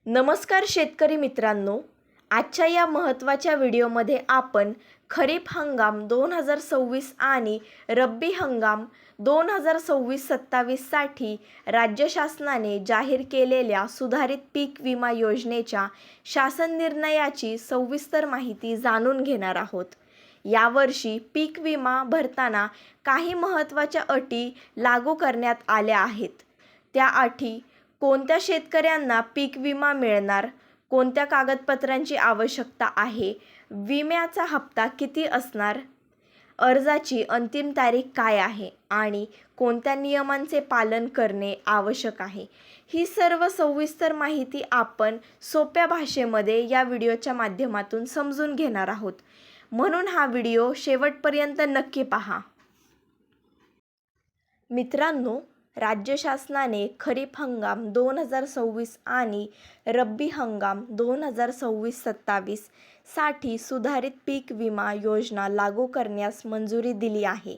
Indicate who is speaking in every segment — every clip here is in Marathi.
Speaker 1: नमस्कार शेतकरी मित्रांनो, आजच्या या महत्त्वाच्या व्हिडिओमध्ये आपण खरीप हंगाम 2026 आणि रब्बी हंगाम 2026-27 साठी राज्य शासनाने जाहीर केलेल्या सुधारित पीक विमा योजनेच्या शासन निर्णयाची सविस्तर माहिती जाणून घेणार आहोत. यावर्षी पीक विमा भरताना काही महत्त्वाच्या अटी लागू करण्यात आल्या आहेत. त्या अटी कोणत्या शेतकऱ्यांना पीक विमा मिळणार, कोणत्या कागदपत्रांची आवश्यकता आहे, विम्याचा हप्ता किती असणार, अर्जाची अंतिम तारीख काय आहे आणि कोणत्या नियमांचे पालन करणे आवश्यक आहे, ही सर्व सविस्तर माहिती आपण सोप्या भाषेमध्ये या व्हिडिओच्या माध्यमातून समजून घेणार आहोत. म्हणून हा व्हिडिओ शेवटपर्यंत नक्की पहा. मित्रांनो, राज्य शासनाने खरीप हंगाम 2026 आणि रब्बी हंगाम 2026-27 साठी सुधारित पीक विमा योजना लागू करण्यास मंजुरी दिली आहे.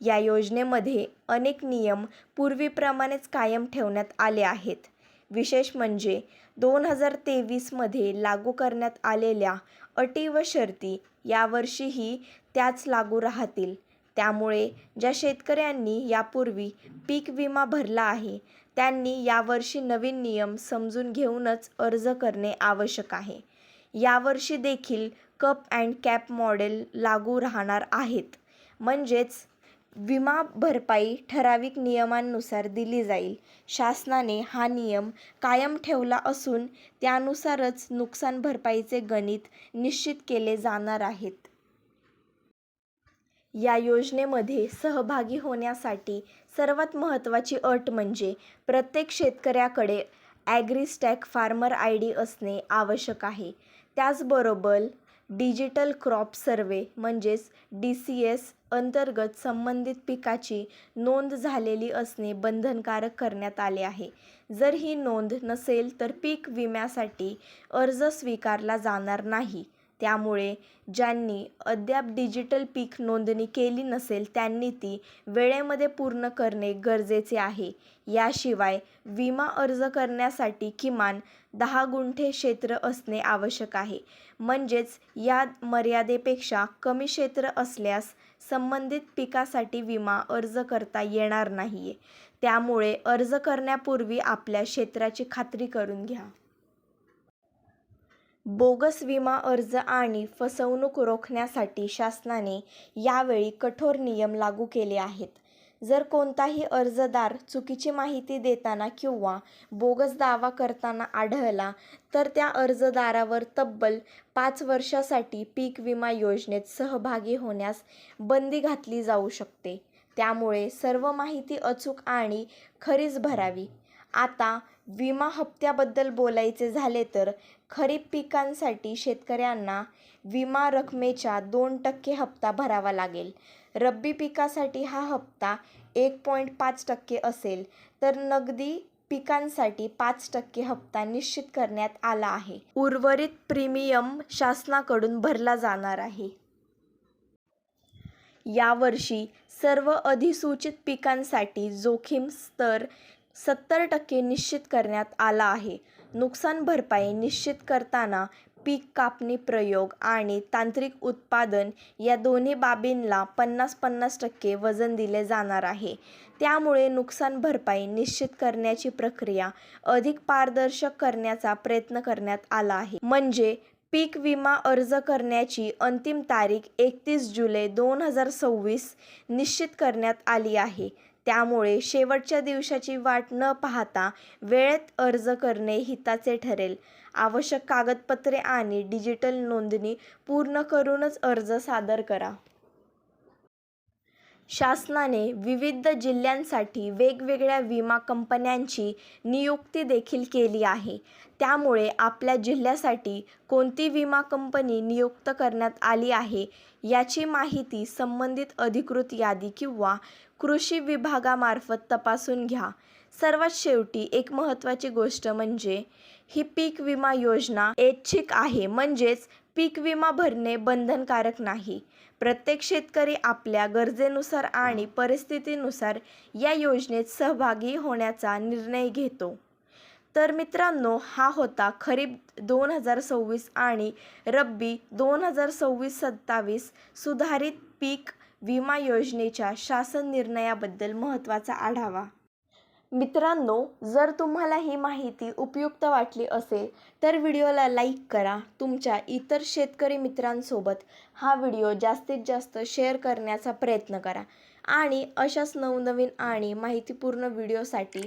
Speaker 1: या योजनेमध्ये अनेक नियम पूर्वीप्रमाणेच कायम ठेवण्यात आले आहेत. विशेष म्हणजे 2023 मध्ये लागू करण्यात आलेल्या अटी व शर्ती यावर्षीही त्याच लागू राहतील. त्यामुळे ज्या शेतकऱ्यांनी यापूर्वी पीक विमा भरला आहे त्यांनी यावर्षी नवीन नियम समजून घेऊनच अर्ज करणे आवश्यक आहे. यावर्षी देखील कप अँड कॅप मॉडेल लागू राहणार आहेत. म्हणजेच विमा भरपाई ठराविक नियमांनुसार दिली जाईल. शासनाने हा नियम कायम ठेवला असून त्यानुसारच नुकसान भरपाईचे गणित निश्चित केले जाणार आहेत. या योजनेमध्ये सहभागी होण्यासाठी सर्वात महत्त्वाची अट म्हणजे प्रत्येक शेतकऱ्याकडे ॲग्रीस्टॅक फार्मर ID असणे आवश्यक आहे. त्याचबरोबर डिजिटल क्रॉप सर्व्हे म्हणजेच DCS अंतर्गत संबंधित पिकाची नोंद झालेली असणे बंधनकारक करण्यात आले आहे. जर ही नोंद नसेल तर पीक विम्यासाठी अर्ज स्वीकारला जाणार नाही. त्यामुळे ज्यांनी अद्याप डिजिटल पीक नोंदणी केली नसेल त्यांनी ती वेळेमध्ये पूर्ण करणे गरजेचे आहे. याशिवाय विमा अर्ज करण्यासाठी किमान 10 गुंठे क्षेत्र असणे आवश्यक आहे. म्हणजेच या मर्यादेपेक्षा कमी क्षेत्र असल्यास संबंधित पिकासाठी विमा अर्ज करता येणार नाहीये. त्यामुळे अर्ज करण्यापूर्वी आपल्या क्षेत्राची खात्री करून घ्या. बोगस विमा अर्ज आणि फसवणूक रोखण्यासाठी शासनाने यावेळी कठोर नियम लागू केले आहेत. जर कोणताही अर्जदार चुकीची माहिती देताना किंवा बोगस दावा करताना आढळला तर त्या अर्जदारावर तब्बल 5 वर्षांसाठी पीक विमा योजनेत सहभागी होण्यास बंदी घातली जाऊ शकते. त्यामुळे सर्व माहिती अचूक आणि खरीच भरावी. आता विमा हप्त्याबद्दल बोलायचे झाले तर खरीप पिकांसाठी शेतकऱ्यांना विमा रकमेच्या 2% हप्ता भरावा लागेल. रब्बी पिकासाठी हा हप्ता 1.5% असेल तर नगदी पिकांसाठी 5% हप्ता निश्चित करण्यात आला आहे. उर्वरित प्रीमियम शासनाकडून भरला जाणार आहे. यावर्षी सर्व अधिसूचित पिकांसाठी जोखीम स्तर 70% निश्चित करण्यात आला आहे. नुकसान भरपाई निश्चित करताना पीक कापणी प्रयोग आणि तांत्रिक उत्पादन या दोन्ही बाबींना 50-50% वजन दिले जाणार आहे. त्यामुळे नुकसान भरपाई निश्चित करण्याची प्रक्रिया अधिक पारदर्शक करण्याचा प्रयत्न करण्यात आला आहे. म्हणजे पीक विमा अर्ज करण्याची अंतिम तारीख 31 जुलै 2026 निश्चित करण्यात आली आहे. त्यामुळे शेवटच्या दिवसाची वाट न पाहता वेळेत अर्ज करणे हिताचे ठरेल. आवश्यक कागदपत्रे आणि डिजिटल नोंदणी पूर्ण करूनच अर्ज सादर करा. शासनाने विविध जिल्ह्यांसाठी वेगवेगळ्या विमा कंपन्यांची नियुक्ती देखील केली आहे. त्यामुळे आपल्या जिल्ह्यासाठी कोणती विमा कंपनी नियुक्त करण्यात आली आहे याची माहिती संबंधित अधिकृत यादी किंवा कृषी विभागामार्फत तपासून घ्या. सर्वात शेवटी एक महत्त्वाची गोष्ट म्हणजे ही पीक विमा योजना ऐच्छिक आहे. म्हणजेच पीक विमा भरणे बंधनकारक नाही. प्रत्येक शेतकरी आपल्या गरजेनुसार आणि परिस्थितीनुसार या योजनेत सहभागी होण्याचा निर्णय घेतो. तर मित्रांनो, हा होता खरीप 2026 आणि रब्बी 2026-27 सुधारित पीक विमा योजनेच्या शासन निर्णयाबद्दल महत्त्वाचा आढावा. मित्रांनो, जर तुम्हाला ही माहिती उपयुक्त वाटली असेल तर व्हिडिओला लाईक करा. तुमच्या इतर शेतकरी मित्रांसोबत हा व्हिडिओ जास्तीत जास्त शेअर करण्याचा प्रयत्न करा आणि अशाच नवनवीन आणि माहितीपूर्ण व्हिडिओसाठी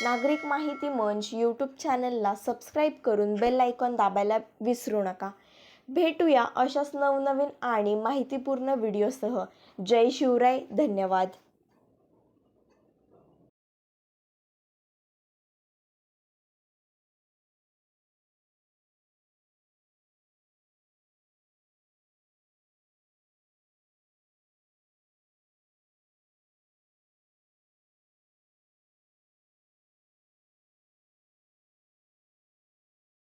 Speaker 1: नागरिक माहिती मंच यूट्यूब चॅनलला सबस्क्राईब करून बेल आयकॉन दाबायला विसरू नका. भेटूया अशाच नवनवीन आणि माहितीपूर्ण व्हिडिओसह. जय शिवराय. धन्यवाद.